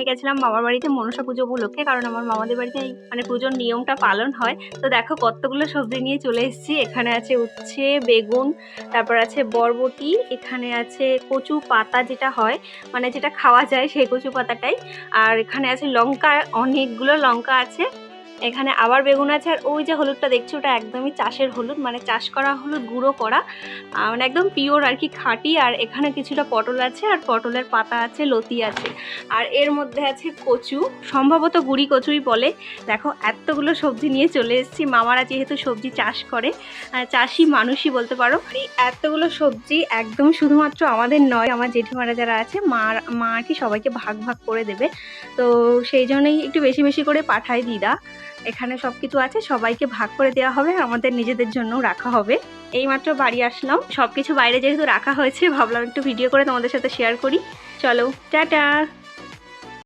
আমি গেছিলাম মামার বাড়িতে মনসা পুজো উপলক্ষে, কারণ আমার মামাদের বাড়িতে এই মানে পুজোর নিয়মটা পালন হয়। তো দেখো কতগুলো সবজি নিয়ে চলে এসেছি। এখানে আছে উচ্ছে, বেগুন, তারপর আছে বরবটি, এখানে আছে কচু পাতা যেটা হয় মানে যেটা খাওয়া যায় সেই কচু পাতাটাই, আর এখানে আছে লঙ্কা, অনেকগুলো লঙ্কা আছে, এখানে আবার বেগুন আছে, আর ওই যে হলুদটা দেখছি ওটা একদমই চাষের হলুদ, মানে চাষ করা হলুদ, গুঁড়ো করা, মানে একদম পিওর আর কি, খাঁটি। আর এখানে কিছুটা পটল আছে, আর পটলের পাতা আছে, লতি আছে, আর এর মধ্যে আছে কচু, সম্ভবত গুঁড়ি কচুই বলে। দেখো এতগুলো সবজি নিয়ে চলে এসেছি, মামারা যেহেতু সবজি চাষ করে, চাষি মানুষই বলতে পারো। এই এতগুলো সবজি একদম শুধুমাত্র আমাদের নয়, আমার জেঠিমারা যারা আছে মা আর কি সবাইকে ভাগ ভাগ করে দেবে, তো সেই জন্যই একটু বেশি বেশি করে পাঠায় দিদা। এখানে সব কিছু আছে, সবাইকে ভাগ করে দেওয়া হবে, আমাদের নিজেদের জন্য রাখা হবে। এইমাত্র বাড়ি আসলাম, সবকিছু বাইরে যেহেতু রাখা হয়েছে ভাবলাম একটু ভিডিও করে তোমাদের সাথে শেয়ার করি। চলো টাটা।